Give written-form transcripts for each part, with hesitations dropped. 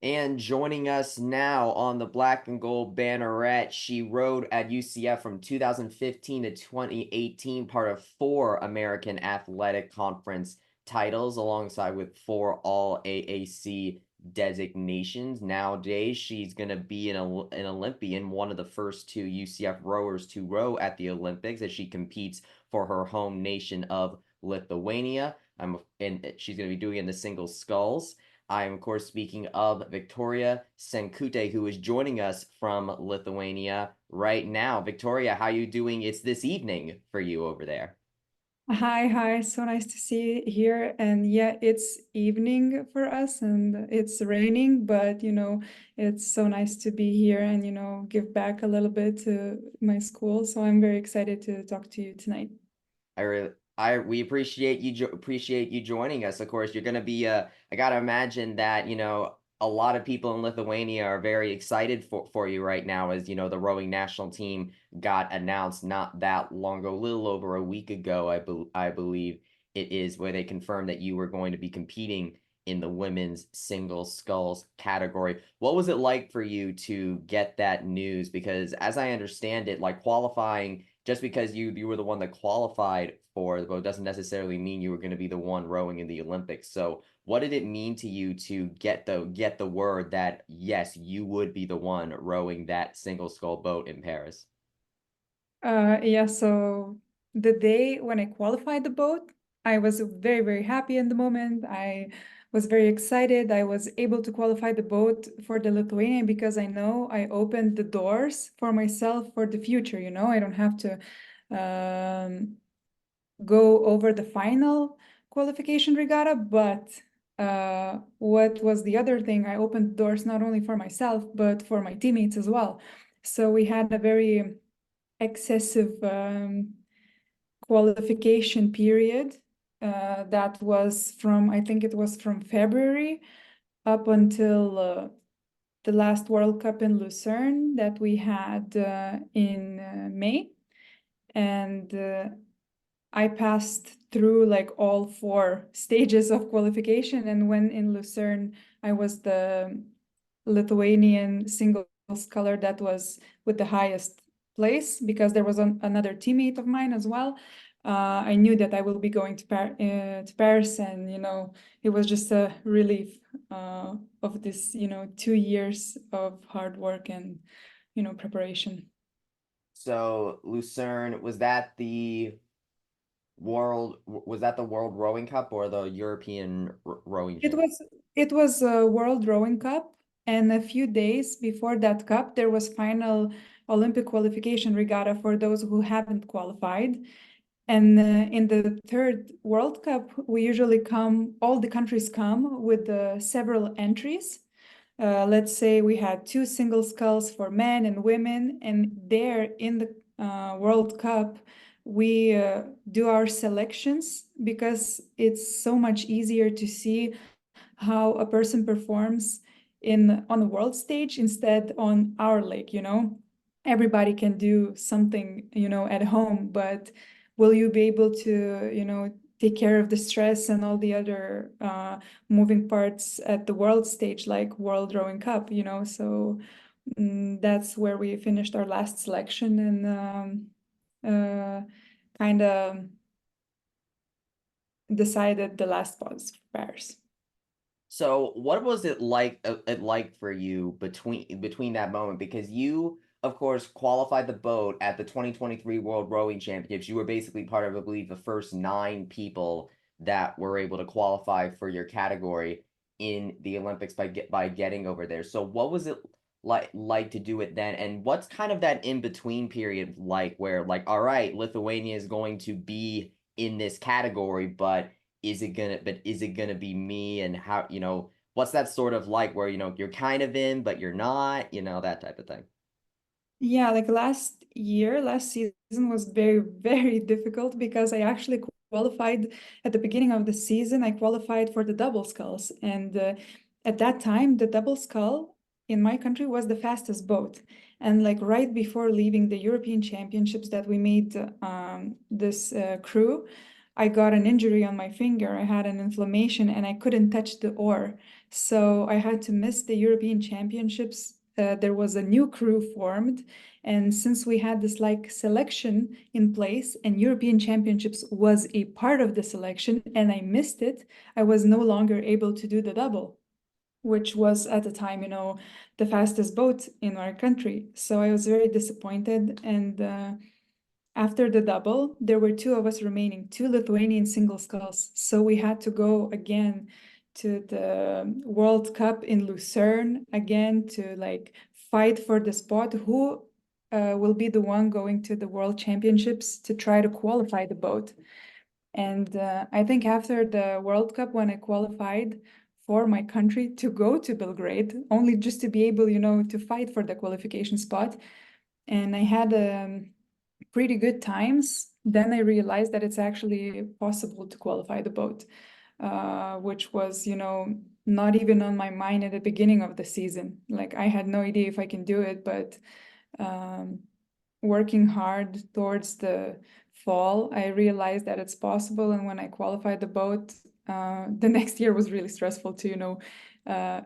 And joining us now on the black and gold banneret, she rowed at UCF from 2015 to 2018, part of 4 American Athletic Conference titles, alongside with 4 All AAC designations. Nowadays, she's going to be an Olympian, one of the first 2 UCF rowers to row at the Olympics, as she competes for her home nation of Lithuania. And she's going to be doing it in the single sculls. I am, of course, speaking of Viktorija Senkutė, who is joining us from Lithuania right now. Viktorija, how are you doing? It's this evening for you over there. Hi, so nice to see you here. And yeah, it's evening for us and it's raining, but it's so nice to be here and give back a little bit to my school. So I'm very excited to talk to you tonight. We appreciate you joining us. Of course, you're going to be I got to imagine that, a lot of people in Lithuania are very excited for you right now, as the rowing national team got announced not that long ago, a little over a week ago, I believe it is, where they confirmed that you were going to be competing in the women's single sculls category. What was it like for you to get that news? Because as I understand it, like, qualifying, just because you were the one that qualified for the boat doesn't necessarily mean you were going to be the one rowing in the Olympics. So what did it mean to you to get the word that yes, you would be the one rowing that single scull boat in Paris? Yeah, so the day when I qualified the boat, I was very, very happy in the moment. I was very excited. I was able to qualify the boat for the Lithuanian because I know I opened the doors for myself for the future. I don't have to go over the final qualification regatta, but what was the other thing? I opened doors not only for myself, but for my teammates as well. So we had a very excessive qualification period that was from, I think it was from February up until the last World Cup in Lucerne that we had in May. And I passed through like all 4 stages of qualification. And when in Lucerne, I was the Lithuanian single sculler that was with the highest place, because there was another teammate of mine as well. I knew that I will be going to Paris, and it was just a relief of this 2 years of hard work and preparation. So Lucerne, was that the World Rowing Cup or the European Rowing It Champion? was it was a World Rowing Cup, and a few days before that cup, there was final Olympic qualification regatta for those who haven't qualified. And in the 3rd World Cup, we usually all the countries come with several entries. Let's say we had 2 single sculls for men and women, and there in the World Cup, we do our selections because it's so much easier to see how a person performs on the world stage instead on our lake. Everybody can do something at home, but will you be able to take care of the stress and all the other moving parts at the world stage, like World Rowing Cup? So that's where we finished our last selection, and kind of decided the last spots for Paris. So what was it like for you between that moment? Because you, of course, qualified the boat at the 2023 World Rowing Championships. You were basically part of, I believe, the first 9 people that were able to qualify for your category in the Olympics by getting over there. So what was it like to do it then? And what's kind of that in-between period like, where, like, all right, Lithuania is going to be in this category, but is it gonna be me? And how, what's that sort of like, where you're kind of in but you're not, that type of thing? Yeah, like last season was very, very difficult because I actually qualified at the beginning of the season. I qualified for the double sculls. And at that time, the double scull in my country was the fastest boat. And like right before leaving the European Championships that we made this crew, I got an injury on my finger. I had an inflammation and I couldn't touch the oar. So I had to miss the European Championships. There was a new crew formed, and since we had this like selection in place and European Championships was a part of the selection and I missed it, I was no longer able to do the double, which was at the time, you know, the fastest boat in our country. So I was very disappointed. And after the double, there were two of us remaining, two Lithuanian single sculls. So we had to go again to the World Cup in Lucerne again to like fight for the spot. Who will be the one going to the World Championships to try to qualify the boat? And I think after the World Cup, when I qualified for my country to go to Belgrade, only just to be able, you know, to fight for the qualification spot, and I had pretty good times, then I realized that it's actually possible to qualify the boat, which was, you know, not even on my mind at the beginning of the season. Like I had no idea if I can do it, but working hard towards the fall, I realized that it's possible. And when I qualified the boat, the next year was really stressful too, you know.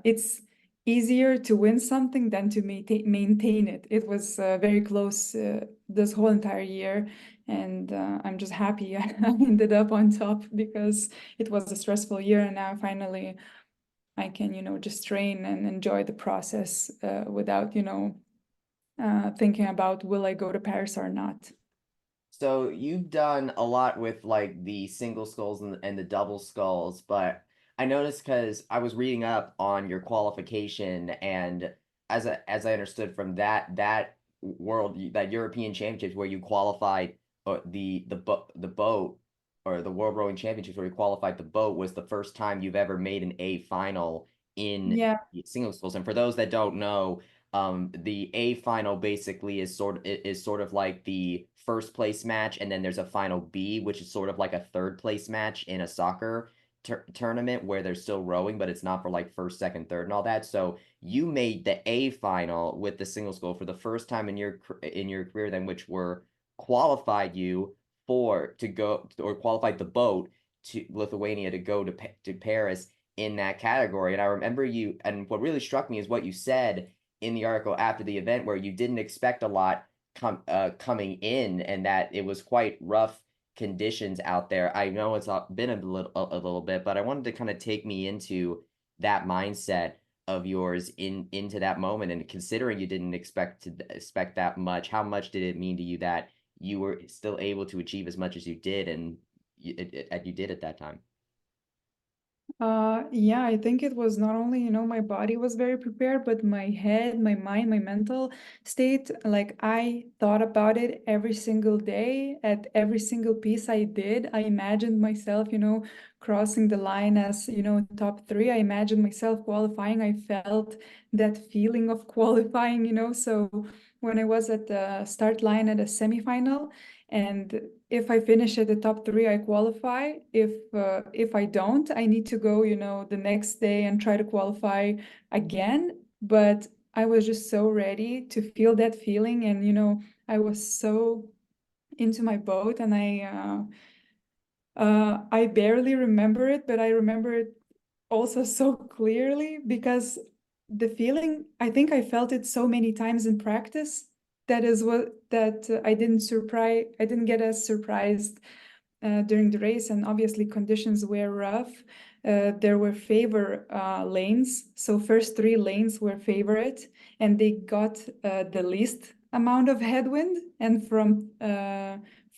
It's easier to win something than to maintain it. It was very close this whole entire year. And I'm just happy I ended up on top because it was a stressful year. And now finally I can, you know, just train and enjoy the process without, you know, thinking about will I go to Paris or not. So you've done a lot with like the single sculls and the double sculls, but I noticed because I was reading up on your qualification, and as I understood from that that European Championships where you qualified the boat, or the World Rowing Championships where you qualified the boat, was the first time you've ever made an A final in Yeah. single sculls. And for those that don't know, the A final basically is sort of like the first place match, and then there's a final B, which is sort of like a third place match in a soccer tournament where they're still rowing, but it's not for like first, second, third, and all that. So you made the A final with the single scull for the first time in your career, then, which were qualified you for to go, or qualified the boat to Lithuania to go to Paris in that category. And I remember you, and what really struck me is what you said in the article after the event, where you didn't expect a lot coming in, and that it was quite rough conditions out there. I know it's been a little bit, but I wanted to kind of take me into that mindset of yours into that moment, and considering you didn't expect that much, how much did it mean to you that you were still able to achieve as much as you did, and you did at that time? Yeah, I think it was not only, you know, my body was very prepared, but my head, my mind, my mental state, like I thought about it every single day at every single piece I did. I imagined myself, you know, crossing the line as, you know, top three. I imagined myself qualifying. I felt that feeling of qualifying, you know. So when I was at the start line at a semifinal, and if I finish at the top three, I qualify. If I don't, I need to go, you know, the next day and try to qualify again. But I was just so ready to feel that feeling, and you know, I was so into my boat, and I barely remember it, but I remember it also so clearly because the feeling, I think I felt it so many times in practice. That is what that I didn't get as surprised during the race. And obviously conditions were rough. There were favor lanes, so first three lanes were favorite, and they got the least amount of headwind, and from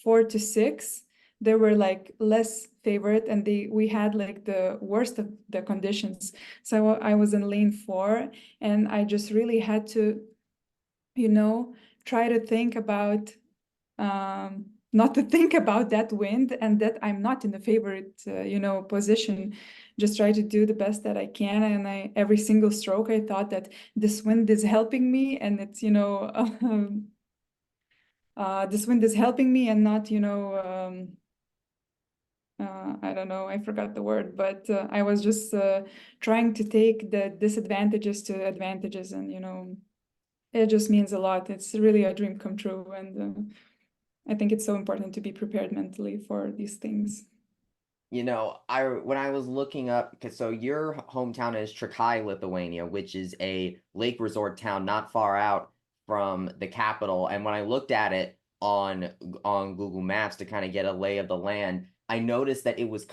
4 to 6 there were like less favorite, and we had like the worst of the conditions. So I was in lane 4, and I just really had to, you know, try to think about not to think about that wind and that I'm not in the favorite, you know, position. Just try to do the best that I can. And every single stroke, I thought that this wind is helping me, and it's, you know, this wind is helping me and not, you know, I don't know, I forgot the word, but I was just trying to take the disadvantages to advantages, and, you know, it just means a lot. It's really a dream come true. And I think it's so important to be prepared mentally for these things. when I was looking up, because so your hometown is Trakai, Lithuania, which is a lake resort town not far out from the capital. And when I looked at it on Google Maps to kind of get a lay of the land, I noticed that it was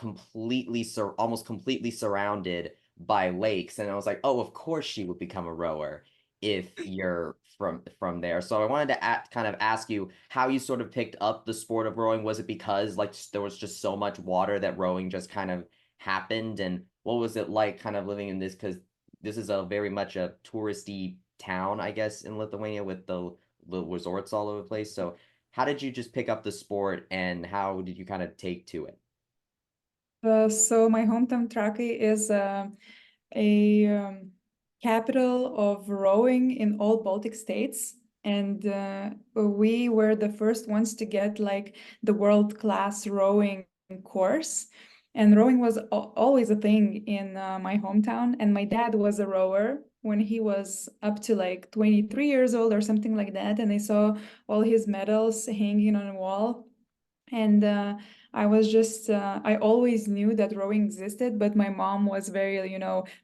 almost completely surrounded by lakes. And I was like, oh, of course she would become a rower if you're from there. So I wanted to kind of ask you how you sort of picked up the sport of rowing. Was it because like there was just so much water that rowing just kind of happened? And what was it like kind of living in this? Because this is a very much a touristy town, I guess, in Lithuania with the little resorts all over the place. So how did you just pick up the sport and how did you kind of take to it? So my hometown Trakai is a capital of rowing in all Baltic states. And we were the first ones to get like the world-class rowing course. And rowing was always a thing in my hometown. And my dad was a rower when he was up to like 23 years old or something like that. And I saw all his medals hanging on a wall. And I was just, I always knew that rowing existed, but my mom was very,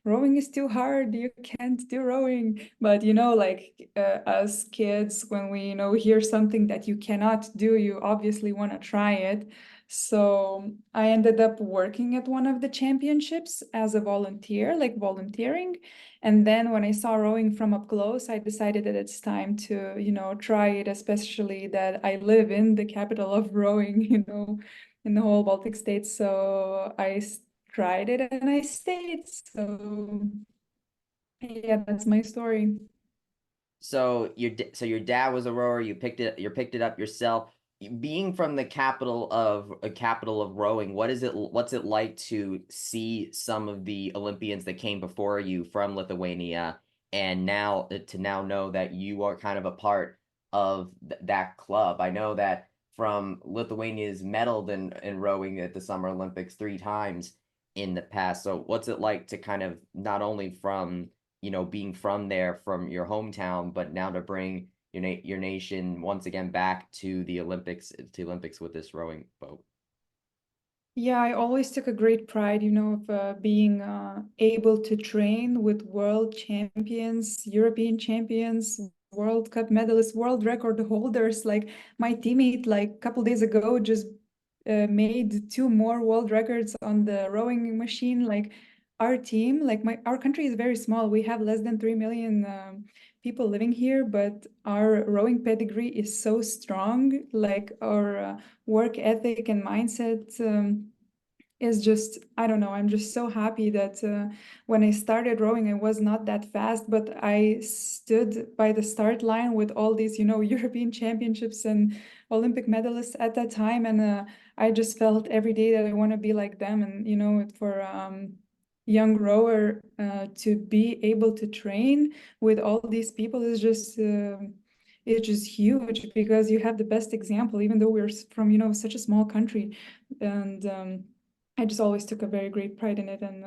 rowing is too hard. You can't do rowing. But, like us kids, when we, hear something that you cannot do, you obviously want to try it. So I ended up working at one of the championships as a volunteer, like volunteering. And then when I saw rowing from up close, I decided that it's time to, try it, especially that I live in the capital of rowing, in the whole Baltic states. So I tried it and I stayed. So yeah, that's my story. So your dad was a rower. You picked it up yourself. Being from the capital of rowing, what's it like to see some of the Olympians that came before you from Lithuania, and now to now know that you are kind of a part of that club? I know that from Lithuania's medaled in rowing at the Summer Olympics 3 times in the past. So what's it like to kind of not only from being from there, from your hometown, but now to bring your nation once again back to the Olympics with this rowing boat. Yeah, I always took a great pride, of being able to train with world champions, European champions, World Cup medalists, world record holders. Like my teammate, like a couple days ago, just made 2 more world records on the rowing machine. Like our team, like our country is very small. We have less than 3 million people living here, but our rowing pedigree is so strong. Like our work ethic and mindset is just, I don't know, I'm just so happy that when I started rowing, I was not that fast, but I stood by the start line with all these, European championships and Olympic medalists at that time. And I just felt every day that I want to be like them. And, for young rower to be able to train with all these people is just it's just huge, because you have the best example, even though we're from such a small country. And I just always took a very great pride in it. And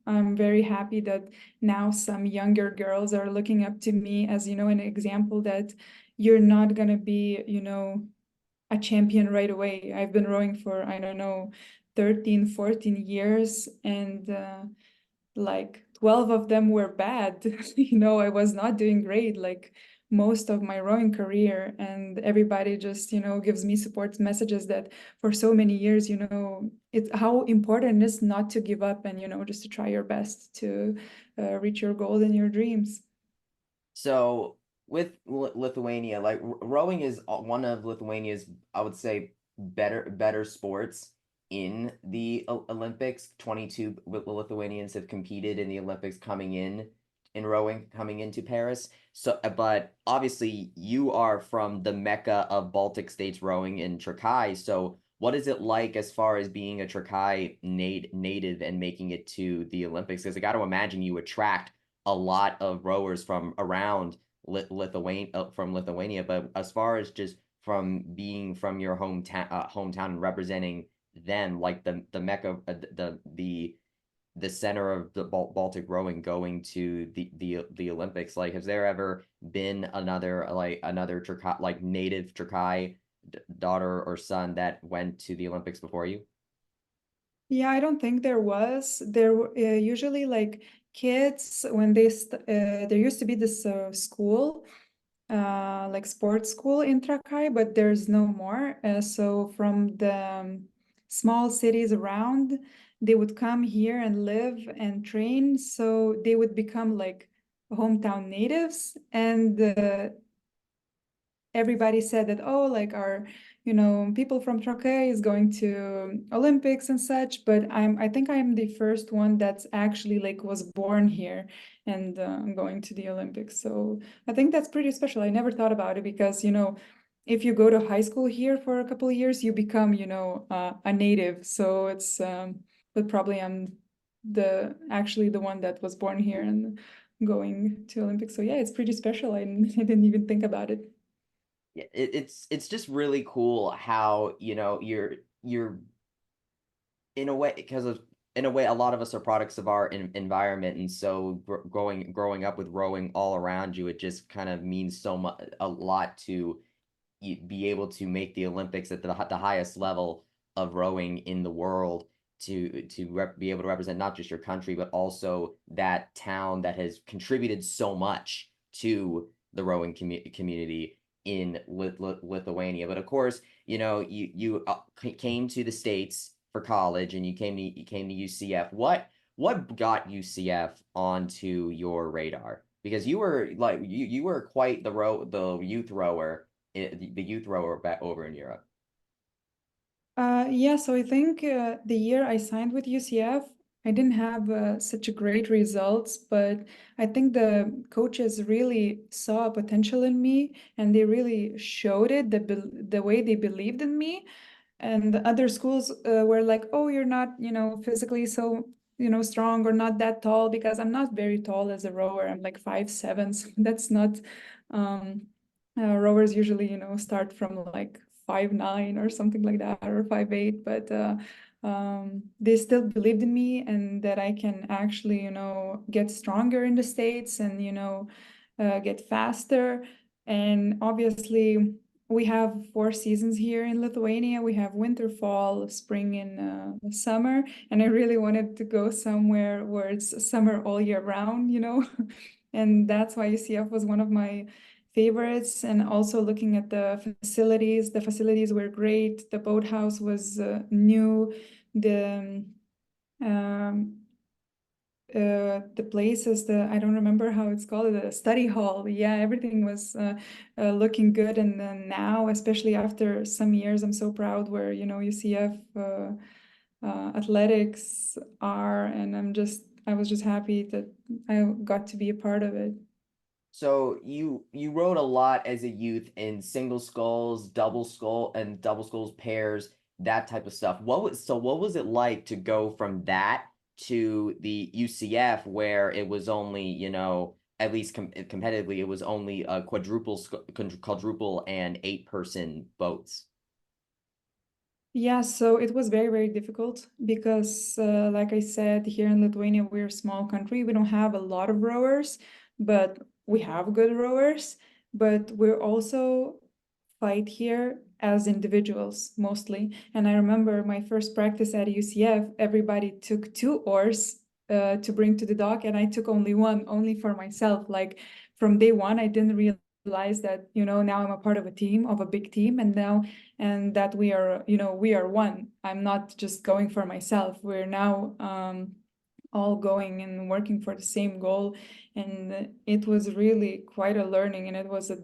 I'm very happy that now some younger girls are looking up to me as an example that you're not going to be a champion right away. I've been rowing for, I don't know, 13 14 years, and like 12 of them were bad. I was not doing great like most of my rowing career, and everybody just gives me support messages that for so many years it's how important it is not to give up, and just to try your best to reach your goals and your dreams. So with Lithuania, like rowing is one of Lithuania's, I would say, better sports in the Olympics. 22 Lithuanians have competed in the Olympics in rowing coming into Paris. So, but obviously you are from the Mecca of Baltic states rowing in Trakai. So what is it like as far as being a Trakai native and making it to the Olympics? Because I got to imagine you attract a lot of rowers from around Lithuania, but as far as just from being from your hometown and representing them, like the Mecca, the center of the Baltic rowing, going to the Olympics, like has there ever been another Trakai, like native Trakai daughter or son that went to the Olympics before you? Yeah, I don't think there was. Usually like kids when there used to be this school, like sports school in Trakai, but there's no more. So from the small cities around, they would come here and live and train. So they would become like hometown natives, and everybody said that, oh, like our, people from Trakai is going to Olympics and such, but I think I'm the first one that's actually like was born here and going to the Olympics. So I think that's pretty special. I never thought about it because, if you go to high school here for a couple of years, you become, a native. So it's, but probably I'm actually the one that was born here and going to Olympics. So yeah, it's pretty special. I didn't even think about it. Yeah, it's just really cool how, you're in a way, because of in a way, a lot of us are products of our environment, and so growing up with rowing all around you, it just kind of means so much, a lot to be able to make the Olympics at the highest level of rowing in the world, to be able to represent not just your country but also that town that has contributed so much to the rowing community in Lithuania. But of course, you came to the States for college, and you came to UCF. What got UCF onto your radar? Because you were quite the youth rower, the youth rower back over in Europe. Yeah, so I think the year I signed with UCF, I didn't have such a great results, but I think the coaches really saw potential in me, and they really showed it the way they believed in me. And the other schools were like, "Oh, you're not, physically so, strong or not that tall," because I'm not very tall as a rower. I'm like 5'7", so that's not. Um, Rowers usually, start from like 5'9" or something like that, or 5'8", but they still believed in me and that I can actually, get stronger in the States and, get faster. And obviously, we have 4 seasons here in Lithuania. We have winter, fall, spring, and summer. And I really wanted to go somewhere where it's summer all year round, And that's why UCF was one of my favorites. And also looking at the facilities were great. The boathouse was new. The um, the places, I don't remember how it's called, the study hall. Yeah, everything was looking good. And then now, especially after some years, I'm so proud where, UCF athletics are, and I was just happy that I got to be a part of it. So you rode a lot as a youth in single sculls, double sculls pairs, that type of stuff. What was it like to go from that to the UCF, where it was only, at least competitively, it was only a quadruple and 8-person boats. Yeah, so it was very, very difficult because, like I said, here in Lithuania, we're a small country. We don't have a lot of rowers, but we have good rowers. But we're also fight here as individuals mostly. And I remember my first practice at UCF, everybody took 2 oars to bring to the dock, and I took only one, only for myself. Like from day one, I didn't realize that, now I'm a part of a team, of a big team, and that we are one. I'm not just going for myself. We're now all going and working for the same goal. And it was really quite a learning, and it was a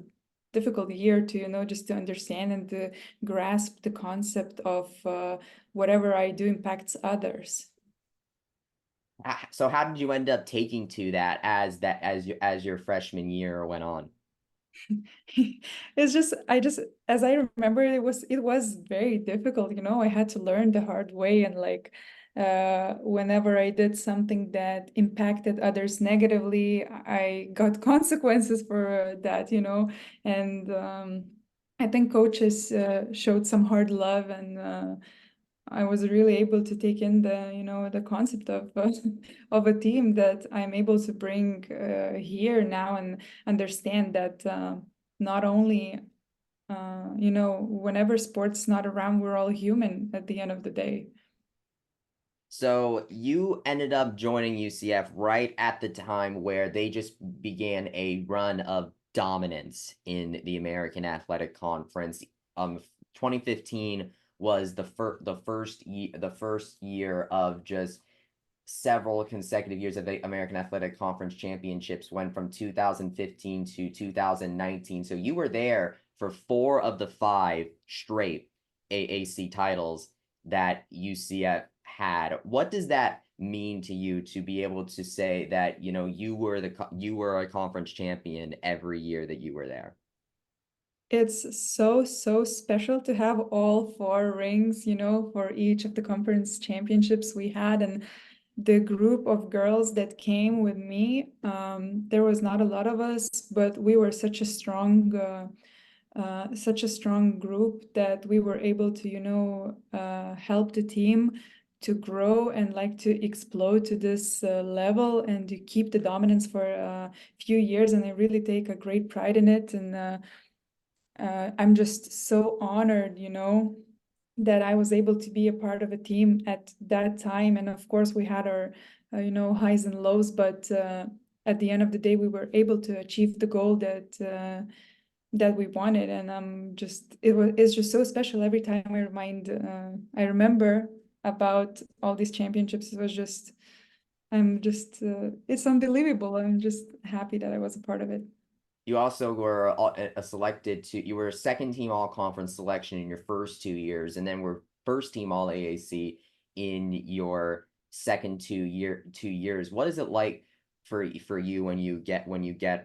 difficult year to, just to understand and to grasp the concept of whatever I do impacts others. So how did you end up taking to that as your freshman year went on? It's just as I remember, it was very difficult. I had to learn the hard way. And like whenever I did something that impacted others negatively, I got consequences for that. And I think coaches showed some hard love, and I was really able to take in the concept of of a team that I'm able to bring here now, and understand that not only whenever sports not around, we're all human at the end of the day. So you ended up joining UCF right at the time where they just began a run of dominance in the American Athletic Conference. 2015 was the first year of just several consecutive years of the American Athletic Conference championships, went from 2015 to 2019. So you were there for 4 of the 5 straight AAC titles that UCF had. What does that mean to you to be able to say that, you were a conference champion every year that you were there? It's so, so special to have all 4 rings, for each of the conference championships we had. And the group of girls that came with me, there was not a lot of us, but we were such a strong group that we were able to help the team to grow and like to explode to this level and to keep the dominance for a few years. And I really take a great pride in it. And I'm just so honored, that I was able to be a part of a team at that time. And of course, we had our, highs and lows, but at the end of the day, we were able to achieve the goal that we wanted. And it's just so special every time I remember about all these championships. It's unbelievable. I'm just happy that I was a part of it. You also were you were a second team all conference selection in your first 2 years, and then were first team all AAC in your second 2 years. What is it like for you when you get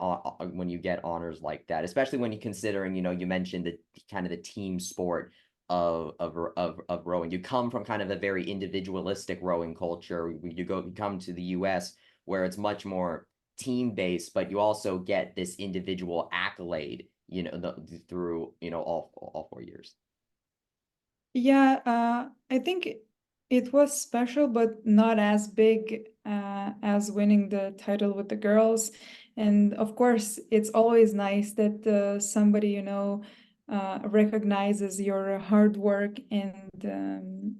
honors like that, especially when you considering, you mentioned the kind of the team sport of rowing. You come from kind of a very individualistic rowing culture. You come to the US where it's much more team based, but you also get this individual accolade, through, all 4 years. Yeah, I think it was special, but not as big as winning the title with the girls. And of course, it's always nice that somebody, recognizes your hard work and,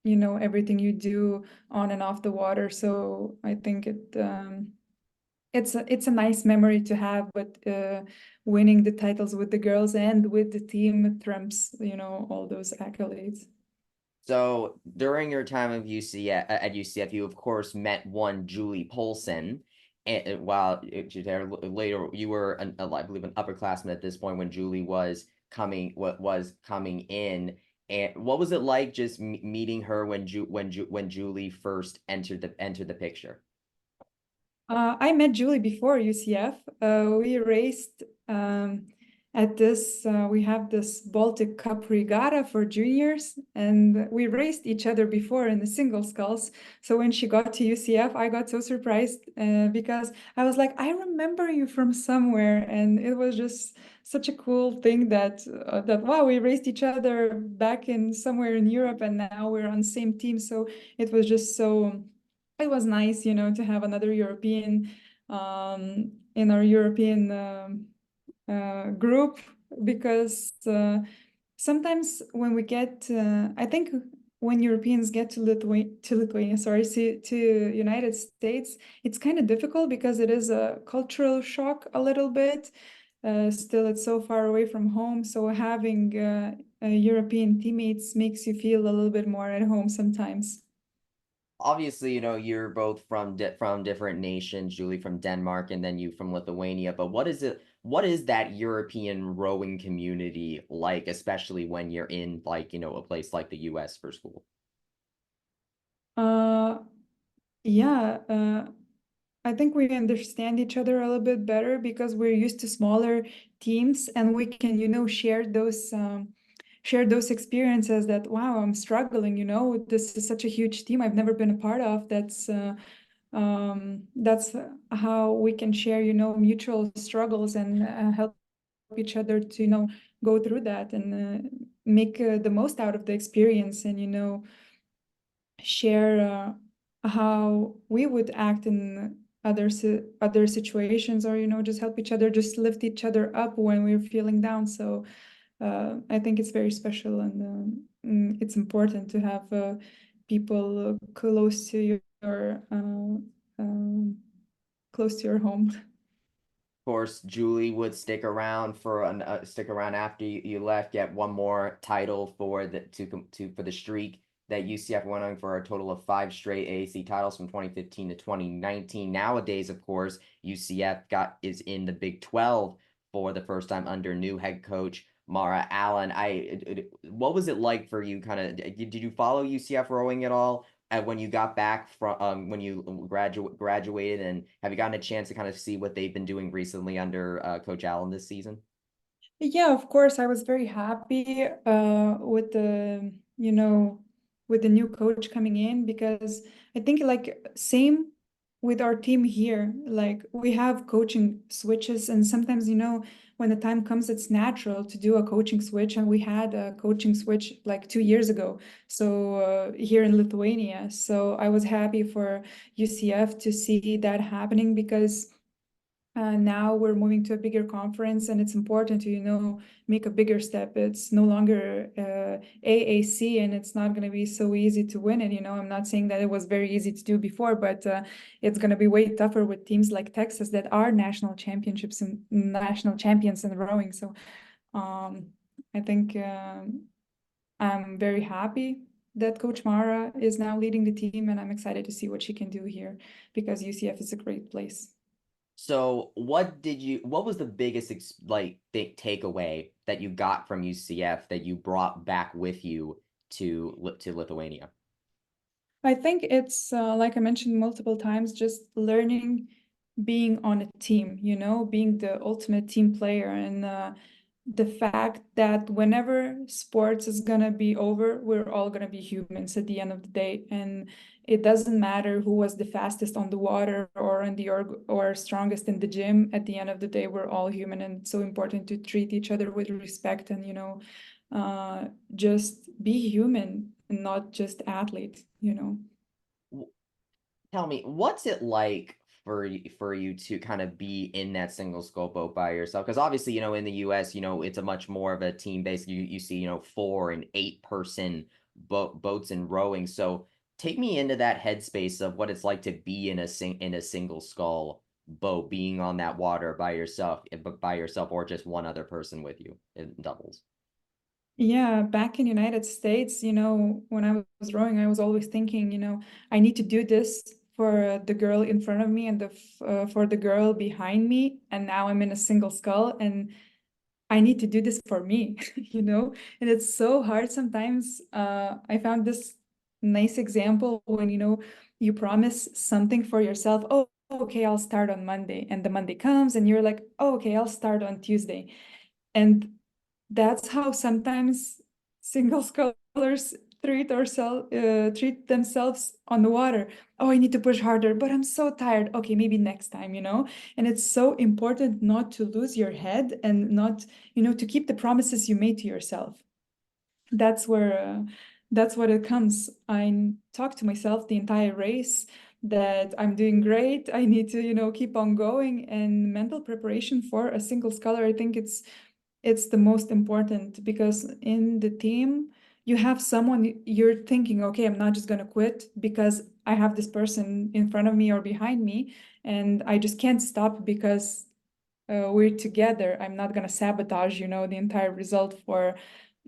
everything you do on and off the water. So I think it's a nice memory to have, but winning the titles with the girls and with the team trumps, all those accolades. So during your time of at UCF, you of course met one Julie Polson, and while later you were I believe an upperclassman at this point when Julie was coming in. And what was it like just meeting her when Julie first entered the picture? I met Julie before UCF. We raced at this, we have this Baltic Cup regatta for juniors, and we raced each other before in the single sculls. So when she got to UCF, I got so surprised because I was like, I remember you from somewhere. And it was just such a cool thing that, wow, we raced each other back in somewhere in Europe, and now we're on the same team. So it was just it was nice, to have another European in our European group, because sometimes when we get, I think when Europeans get to Lithuania, sorry, to United States, it's kind of difficult because it is a cultural shock a little bit. Still, it's so far away from home. So having European teammates makes you feel a little bit more at home sometimes. Obviously, you're both from different nations, Julie from Denmark and then you from Lithuania, but what is that European rowing community like, especially when you're in like, a place like the US for school? Yeah, I think we understand each other a little bit better because we're used to smaller teams, and we can, share those experiences that, wow, I'm struggling, this is such a huge team I've never been a part of. That's how we can share, mutual struggles and help each other to, go through that and make the most out of the experience, and, share how we would act in other situations, or just help each other, just lift each other up when we're feeling down. So I think it's very special, and it's important to have people close to close to your home. Course, Julie would stick around for stick around after you left, get one more title for the for the streak that UCF went on, for a total of 5 straight AAC titles from 2015 to 2019. Nowadays, of course, UCF is in the Big 12 for the first time under new head coach Mara Allen. What was it like for you? Kind of, did you follow UCF rowing at all? When you got back from when you graduated, and have you gotten a chance to kind of see what they've been doing recently under Coach Allen this season? Yeah, of course, I was very happy with the with the new coach coming in, because I think like same with our team here, like we have coaching switches, and sometimes when the time comes, it's natural to do a coaching switch, and we had a coaching switch like 2 years ago, so here in Lithuania. So I was happy for UCF to see that happening, because now we're moving to a bigger conference, and it's important to make a bigger step. It's no longer AAC, and it's not going to be so easy to win it. I'm not saying that it was very easy to do before, but it's going to be way tougher with teams like Texas that are national champions in rowing. So I think I'm very happy that Coach Mara is now leading the team, and I'm excited to see what she can do here, because UCF is a great place. So what was the biggest big takeaway that you got from UCF that you brought back with you to Lithuania? I think it's like I mentioned multiple times, just learning being on a team, being the ultimate team player, and the fact that whenever sports is gonna be over, we're all gonna be humans at the end of the day, and it doesn't matter who was the fastest on the water or in the or strongest in the gym. At the end of the day, we're all human, and it's so important to treat each other with respect, and just be human and not just athlete. Tell me, what's it like for you to kind of be in that single scull boat by yourself? Because obviously, in the US, it's a much more of a team based. You see, 4 and 8 person boats and rowing. So take me into that headspace of what it's like to be in a single scull boat, being on that water by yourself, or just one other person with you in doubles. Yeah, back in United States, when I was rowing, I was always thinking, I need to do this for the girl in front of me and for the girl behind me. And now I'm in a single scull, and I need to do this for me, And it's so hard sometimes. I found this nice example when, you promise something for yourself. Oh, okay, I'll start on Monday. And the Monday comes, and you're like, oh, okay, I'll start on Tuesday. And that's how sometimes single scholars treat themselves on the water. Oh, I need to push harder, but I'm so tired. Okay, maybe next time, And it's so important not to lose your head, and not, to keep the promises you made to yourself. That's where that's what it comes. I talk to myself the entire race that I'm doing great. I need to, keep on going. And mental preparation for a single scholar, I think it's the most important, because in the team you have someone you're thinking, okay, I'm not just going to quit because I have this person in front of me or behind me, and I just can't stop because we're together. I'm not going to sabotage the entire result for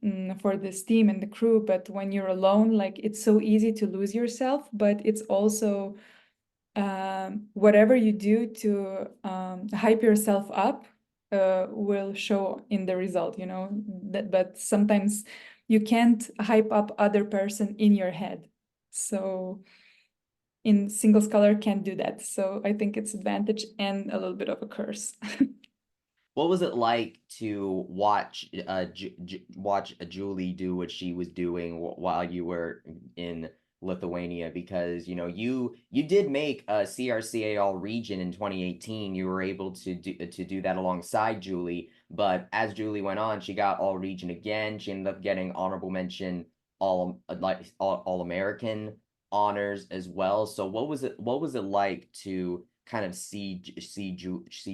this team and the crew. But when you're alone, like, it's so easy to lose yourself, but it's also whatever you do to hype yourself up will show in the result, but sometimes you can't hype up other person in your head. So in single scholar can't do that. So I think it's advantage and a little bit of a curse. What was it like to watch Julie do what she was doing while you were in Lithuania? Because you did make a CRCA All Region in 2018. You were able to do that alongside Julie, but as Julie went on, she got All Region again. She ended up getting honorable mention, all American honors as well. So what was it like to kind of see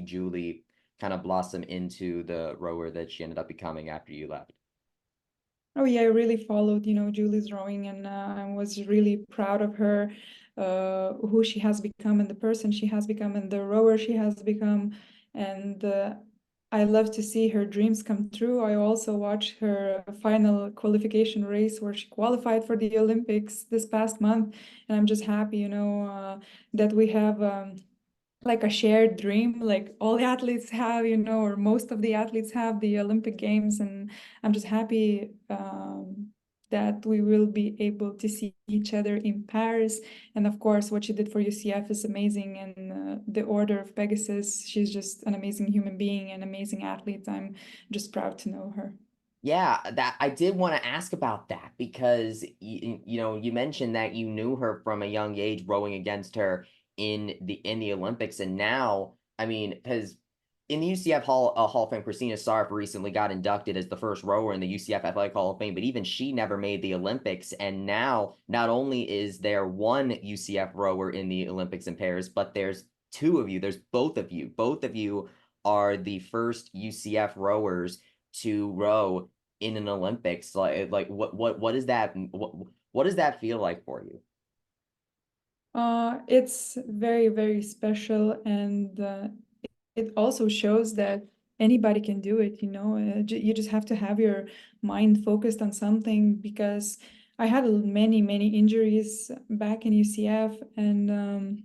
Julie kind of blossom into the rower that she ended up becoming after you left? Oh yeah, I really followed, Julie's rowing, and I was really proud of her, who she has become and the person she has become and the rower she has become. And I love to see her dreams come true. I also watched her final qualification race where she qualified for the Olympics this past month. And I'm just happy, that we have like a shared dream, like all the athletes have, or most of the athletes have the Olympic Games. And I'm just happy that we will be able to see each other in Paris. And of course, what she did for UCF is amazing. And the Order of Pegasus, she's just an amazing human being, an amazing athlete. I'm just proud to know her. Yeah, that I did want to ask about that because you mentioned that you knew her from a young age rowing against her in the Olympics, and now I mean because in the UCF Hall of Fame, Christina Sarf recently got inducted as the first rower in the UCF Athletic Hall of Fame, but even she never made the Olympics, and now not only is there one UCF rower in the Olympics in Paris, but there's two of you, there's both of you are the first UCF rowers to row in an Olympics. Like what is that what does that feel like for you? It's very, very special, and it also shows that anybody can do it, you just have to have your mind focused on something, because I had many, many injuries back in UCF, and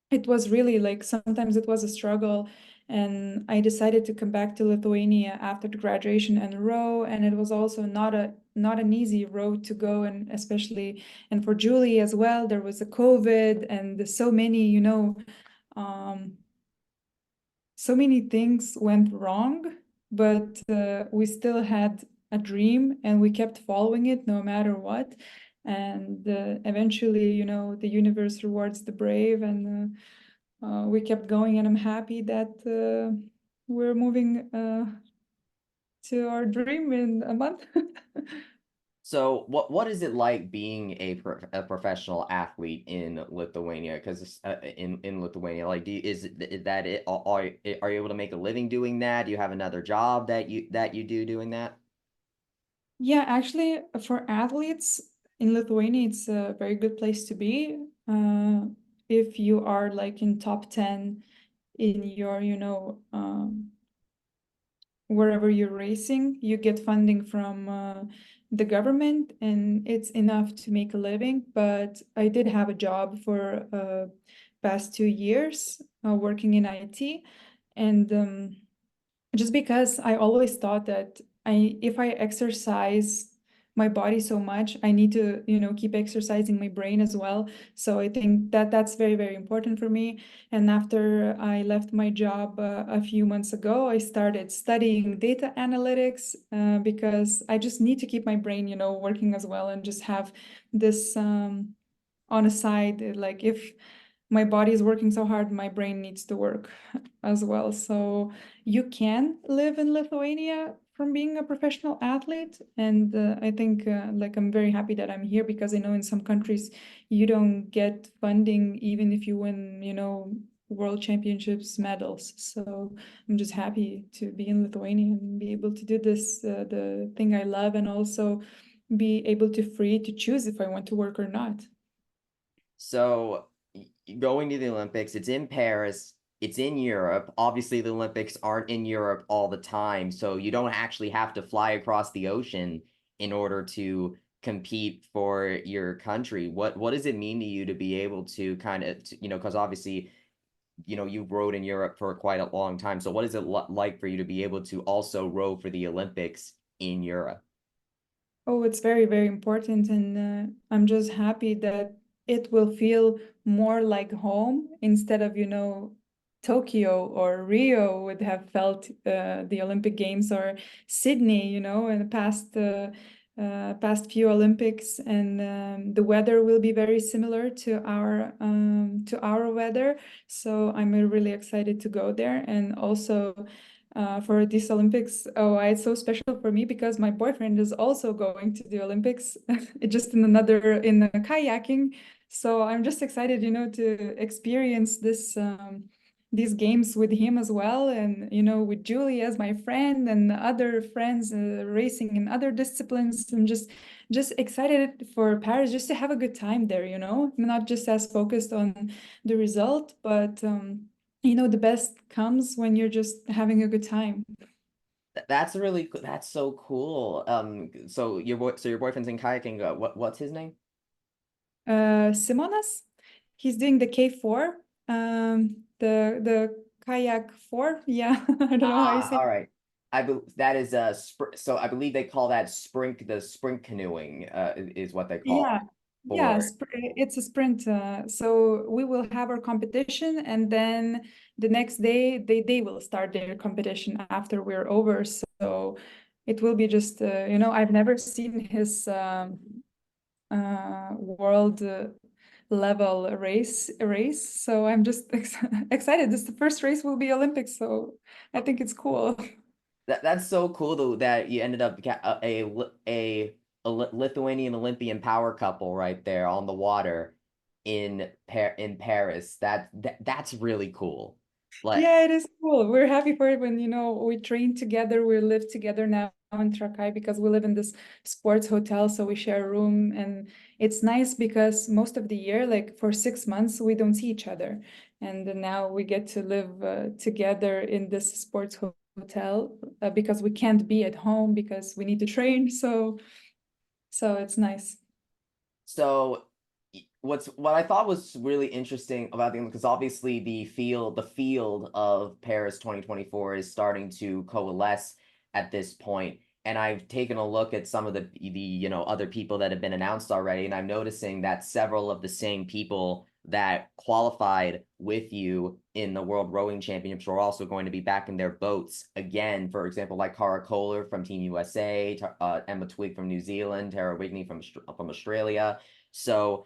it was really like sometimes it was a struggle. And I decided to come back to Lithuania after the graduation and row, and it was also not an easy road to go, and especially and for Julie as well, there was a COVID and so many, um, so many things went wrong, but we still had a dream and we kept following it no matter what. And eventually, the universe rewards the brave, and we kept going. And I'm happy that we're moving to our dream in a month. So what is it like being a professional athlete in Lithuania? Because in Lithuania, like, is that it? Are you able to make a living doing that? Do you have another job that you do doing that? Yeah, actually, for athletes in Lithuania, it's a very good place to be. Uh, if you are like in top 10 in your, wherever you're racing, you get funding from the government, and it's enough to make a living. But I did have a job for past 2 years working in IT, and just because I always thought that if I exercise my body so much, I need to, keep exercising my brain as well. So I think that that's very, very important for me. And after I left my job a few months ago, I started studying data analytics because I just need to keep my brain, working as well, and just have this on a side. Like if my body is working so hard, my brain needs to work as well. So you can live in Lithuania from being a professional athlete. And I think like I'm very happy that I'm here, because I know in some countries you don't get funding even if you win, world championships medals. So I'm just happy to be in Lithuania and be able to do this, the thing I love, and also be able to free to choose if I want to work or not. So going to the Olympics, it's in Paris, it's in Europe. Obviously, the Olympics aren't in Europe all the time, so you don't actually have to fly across the ocean in order to compete for your country. What does it mean to you to be able to kind of, because obviously, you've rowed in Europe for quite a long time. So what is it like for you to be able to also row for the Olympics in Europe? Oh, it's very, very important. And I'm just happy that it will feel more like home instead of, Tokyo or Rio would have felt the Olympic Games, or Sydney, in the past few Olympics. And the weather will be very similar to our weather. So I'm really excited to go there. And also for these Olympics. Oh, it's so special for me because my boyfriend is also going to the Olympics, just in kayaking. So I'm just excited, to experience this these games with him as well, and with Julie as my friend and other friends racing in other disciplines. I'm just excited for Paris, just to have a good time there. I'm not just as focused on the result, but the best comes when you're just having a good time. That's really cool. That's so cool. So your boyfriend's in kayaking. What's his name? Simonas, he's doing the K4, the kayak 4. Yeah, I don't know how you Ah, say. all right. That is so I believe they call that sprint canoeing is what they call Yeah, it yeah, for. it's a sprint. So we will have our competition, and then the next day they will start their competition after we're over. So it will be just I've never seen his world level race. So I'm just excited. This the first race will be Olympics, so I think it's cool. That's so cool though that you ended up a Lithuanian Olympian power couple right there on the water in Paris. That's really cool. Like Yeah, it is cool. We're happy for it when, we train together, we live together now in Trakai because we live in this sports hotel, so we share a room. And it's nice because most of the year, like for 6 months, we don't see each other. And then now we get to live together in this sports hotel because we can't be at home because we need to train. So it's nice. so what I thought was really interesting about the because obviously the field of Paris 2024 is starting to coalesce at this point, and I've taken a look at some of the other people that have been announced already, and I'm noticing that several of the same people that qualified with you in the World Rowing Championships are also going to be back in their boats again. For example, like Cara Kohler from Team USA, Emma Twigg from New Zealand, Tara Wigney from Australia. So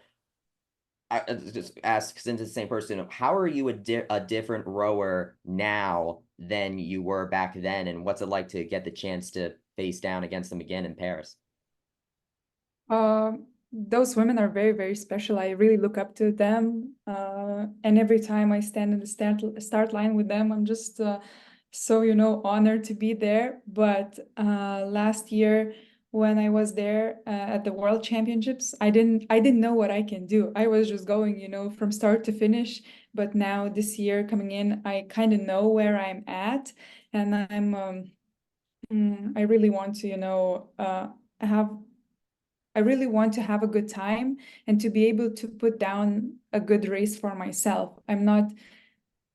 I just ask, since it's the same person, how are you a different rower now than you were back then, and what's it like to get the chance to face down against them again in Paris? Those women are very, very special. I really look up to them. And every time I stand in the start line with them, I'm just so, honored to be there. But last year, when I was there at the World Championships, I didn't know what I can do. I was just going, from start to finish. But now this year coming in, I kind of know where I'm at, and I really want to, have I really want to have a good time and to be able to put down a good race for myself. I'm not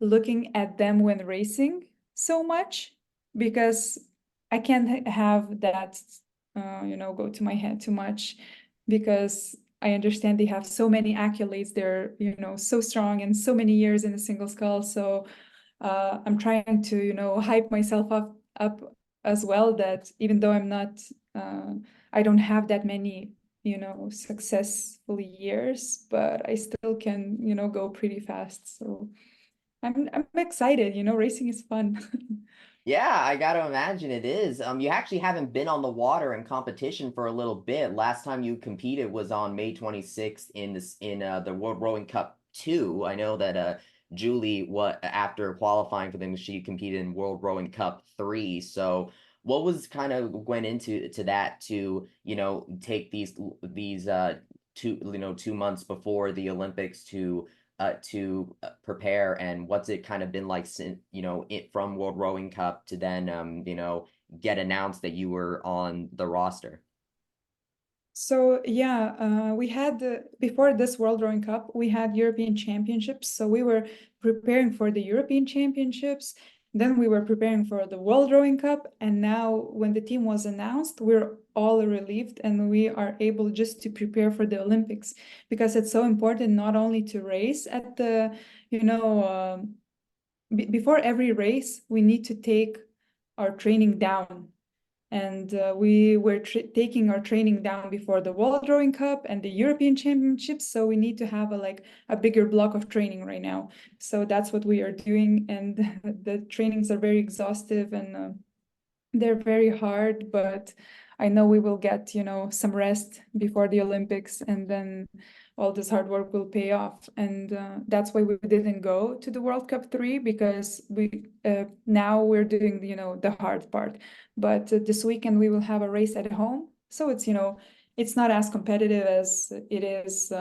looking at them when racing so much because I can't have that, go to my head too much because I understand they have so many accolades. They're, so strong and so many years in a single scull. So I'm trying to, hype myself up as well. That even though I don't have that many, successful years, but I still can, go pretty fast. So I'm excited. Racing is fun. Yeah, I gotta imagine it is. You actually haven't been on the water in competition for a little bit. Last time you competed was on May 26th in the World Rowing Cup 2. I know that Julie, what after qualifying for them, she competed in World Rowing Cup 3. So what was kind of went into that to, take these 2 months before the Olympics to prepare, and what's it kind of been like since it from World Rowing Cup to then get announced that you were on the roster? So yeah, we had before this World Rowing Cup, we had European Championships. So we were preparing for the European Championships. Then we were preparing for the World Rowing Cup. And now when the team was announced, we're all relieved and we are able just to prepare for the Olympics because it's so important not only to race at the, before every race, we need to take our training down, and we were taking our training down before the World Rowing Cup and the European Championships. So we need to have a bigger block of training right now. So that's what we are doing, and the trainings are very exhaustive and they're very hard. But I know we will get some rest before the Olympics, and then all this hard work will pay off. And that's why we didn't go to the World Cup 3, because we now we're doing, you know, the hard part. But this weekend we will have a race at home, so it's, you know, it's not as competitive as it is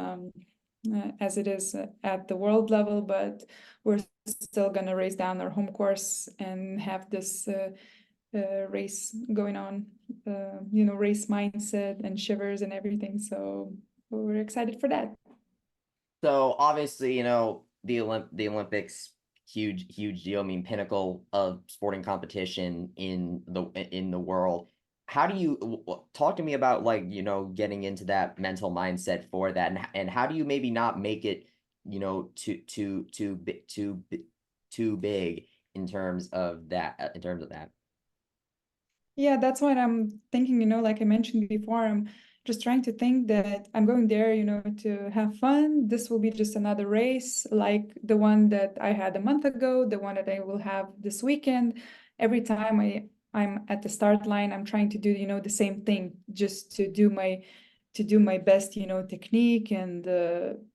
at the world level, but we're still gonna race down our home course and have this race going on, you know, race mindset and shivers and everything. So we're excited for that. So obviously, you know, the Olympics, huge deal. I mean, pinnacle of sporting competition in the world. How do you talk to me about, like, you know, getting into that mental mindset for that, and how do you maybe not make it, you know, too big in terms of that, Yeah, that's what I'm thinking, you know, like I mentioned before, I'm just trying to think that I'm going there, you know, to have fun. This will be just another race, like the one that I had a month ago, the one that I will have this weekend. Every time I'm at the start line, I'm trying to do, you know, the same thing, just to do my best, you know, technique and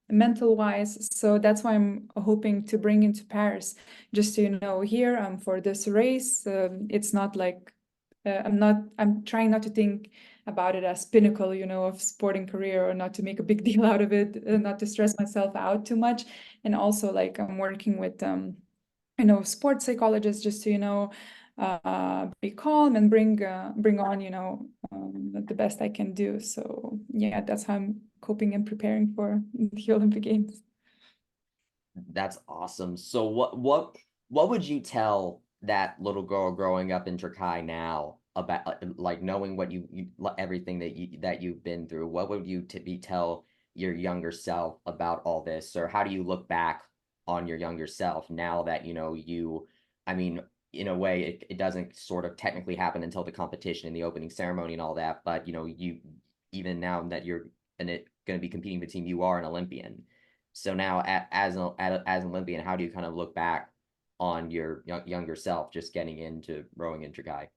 mental wise. So that's why I'm hoping to bring into Paris, just to, you know, here for this race. It's not like I'm trying not to think about it as pinnacle, you know, of sporting career, or not to make a big deal out of it, not to stress myself out too much. And also, like, I'm working with you know, sports psychologists, just to, you know, be calm and bring on, you know, the best I can do. So yeah, that's how I'm coping and preparing for the Olympic Games. That's awesome. So what would you tell that little girl growing up in Trakai now about, like, knowing what everything that you've been through? What would you tell your younger self about all this? Or how do you look back on your younger self now that, you know, I mean, in a way, it doesn't sort of technically happen until the competition and the opening ceremony and all that, but, you know, you, even now that you're going to be competing with the team, you are an Olympian. So now, as an Olympian, how do you kind of look back on your younger self just getting into rowing in Trakai?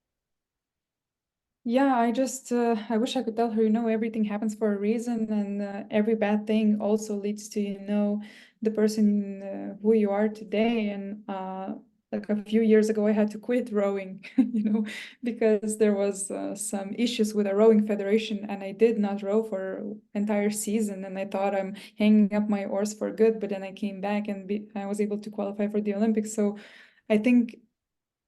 Yeah, I wish I could tell her, you know, everything happens for a reason, and every bad thing also leads to, you know, the person who you are today. And like a few years ago, I had to quit rowing, you know, because there was some issues with a rowing federation, and I did not row for entire season. And I thought I'm hanging up my oars for good, but then I came back and I was able to qualify for the Olympics. So I think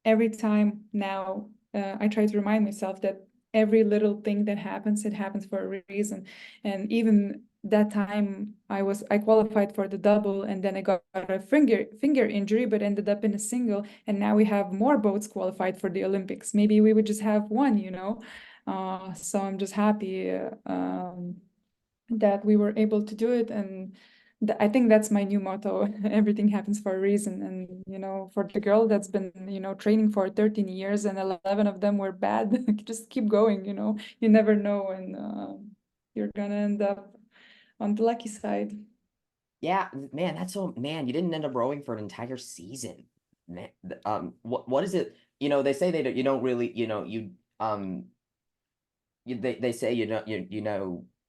every time now, I try to remind myself that every little thing that happens, it happens for a reason. And even that time, I qualified for the double, and then I got a finger injury, but ended up in a single. And now we have more boats qualified for the Olympics. Maybe we would just have one, you know. So I'm just happy that we were able to do it. And I think that's my new motto. Everything happens for a reason. And, you know, for the girl that's been, you know, training for 13 years and 11 of them were bad, just keep going, you know, you never know. And you're gonna end up on the lucky side. Yeah, man, that's so, man, you didn't end up rowing for an entire season. Man, what is it? You know, they say you don't really, you know, they say,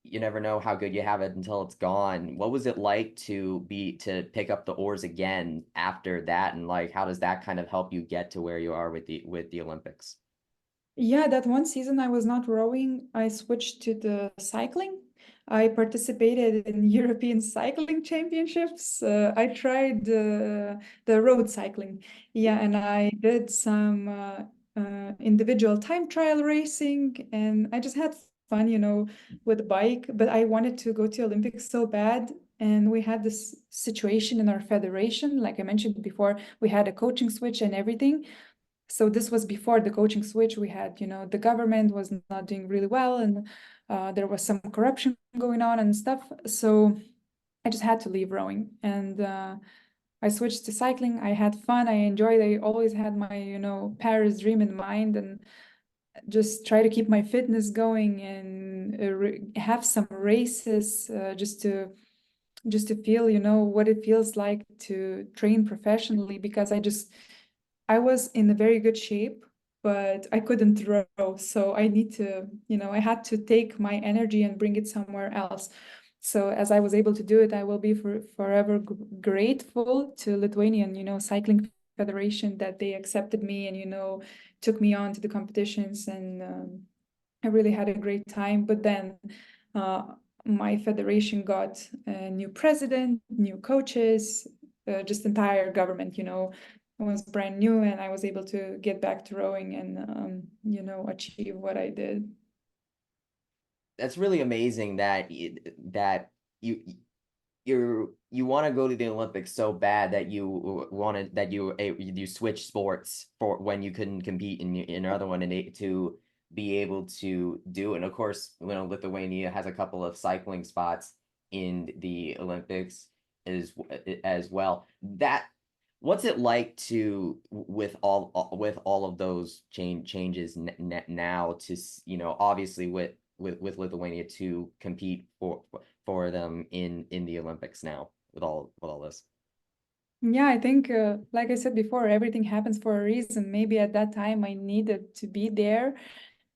you never know how good you have it until it's gone. What was it like to pick up the oars again after that, and, like, how does that kind of help you get to where you are with the Olympics? Yeah, that one season I was not rowing. I switched to the cycling. I participated in European cycling championships. I tried the road cycling. Yeah, and I did some individual time trial racing, and I just had fun, you know, with the bike. But I wanted to go to Olympics so bad. And we had this situation in our federation. Like I mentioned before, we had a coaching switch and everything. So this was before the coaching switch. We had, you know, the government was not doing really well, and there was some corruption going on and stuff. So I just had to leave rowing, and I switched to cycling. I had fun. I enjoyed. I always had my, you know, Paris dream in mind, and just try to keep my fitness going, and have some races, just to feel, you know, what it feels like to train professionally, because I was in a very good shape, but I couldn't row. So I need to, you know, I had to take my energy and bring it somewhere else. So as I was able to do it, I will be forever grateful to Lithuanian, cycling federation, that they accepted me and, took me on to the competitions. And I really had a great time. But then my federation got a new president, new coaches, just entire government, it was brand new, and I was able to get back to rowing and, achieve what I did. That's really amazing that you want to go to the Olympics so bad that you switch sports for when you couldn't compete in another one, and to be able to do. And of course, Lithuania has a couple of cycling spots in the Olympics as well. What's it like to with all of those changes now to obviously with Lithuania to compete for them in the Olympics now with all this? Yeah, I think, like I said before, everything happens for a reason. Maybe at that time I needed to be there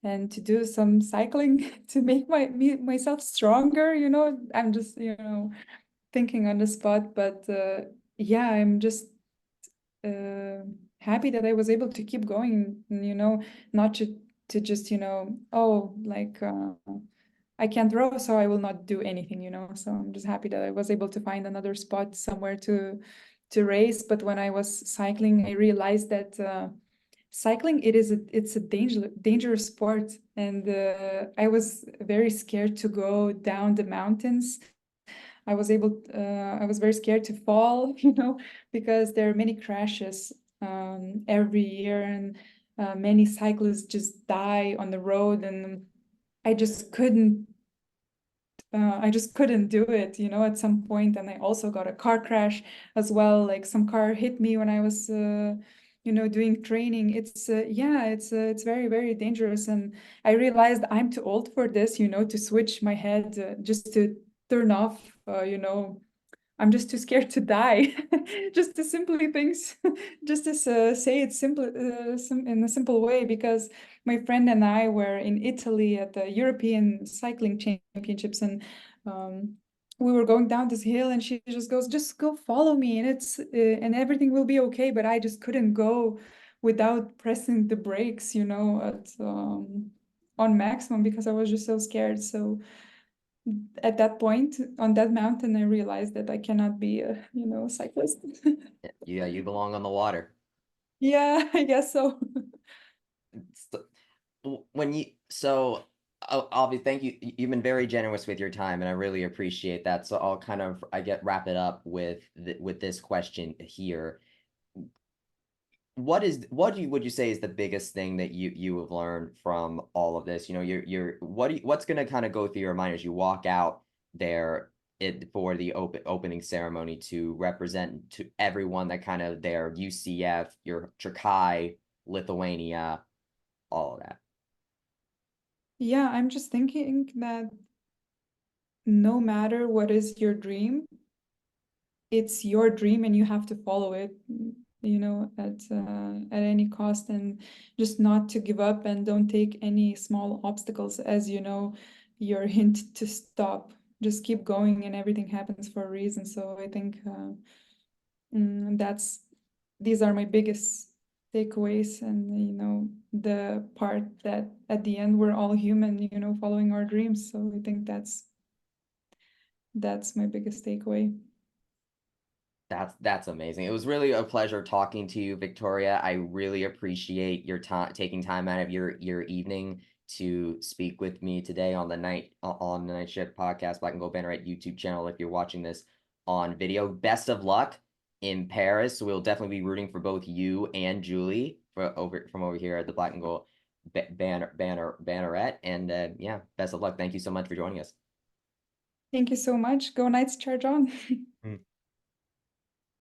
and to do some cycling to make myself stronger. I'm just, thinking on the spot, but yeah, I'm just happy that I was able to keep going, not to just, oh, like I can't row, so I will not do anything, So I'm just happy that I was able to find another spot somewhere to race. But when I was cycling, I realized that cycling, it's a dangerous sport, and I was very scared to go down the mountains. I was very scared to fall, because there are many crashes every year, and many cyclists just die on the road, and I just couldn't do it, at some point. And I also got a car crash as well. Like some car hit me when I was, doing training. It's it's very, very dangerous. And I realized I'm too old for this, to switch my head, just to turn off, I'm just too scared to die. Just to simply things, just to say it simple, in a simple way, because my friend and I were in Italy at the European Cycling Championships, and we were going down this hill, and she just goes, "Just go follow me, and and everything will be okay." But I just couldn't go without pressing the brakes, at on maximum, because I was just so scared. So at that point on that mountain, I realized that I cannot be a, cyclist. Yeah, you belong on the water. Yeah, I guess so. When you so I'll thank you. You've been very generous with your time, and I really appreciate that. So I'll kind of wrap it up with this question here. Would you say is the biggest thing that you have learned from all of this? What's going to kind of go through your mind as you walk out there for the opening ceremony to represent to everyone that kind of there, UCF, your Trakai, Lithuania, all of that. Yeah, I'm just thinking that no matter what is your dream, it's your dream and you have to follow it, at any cost, and just not to give up, and don't take any small obstacles as, your hint to stop. Just keep going, and everything happens for a reason. So I think these are my biggest takeaways, and the part that at the end we're all human, following our dreams. So I think that's my biggest takeaway. That's amazing. It was really a pleasure talking to you, Viktorija. I really appreciate your time, taking time out of your evening to speak with me today on the Night Shift podcast, Black and Gold Banneret YouTube channel. If you're watching this on video, best of luck in Paris. We'll definitely be rooting for both you and Julie from over here at the Black and Gold Banneret. And yeah, best of luck. Thank you so much for joining us. Thank you so much. Go Knights, charge on.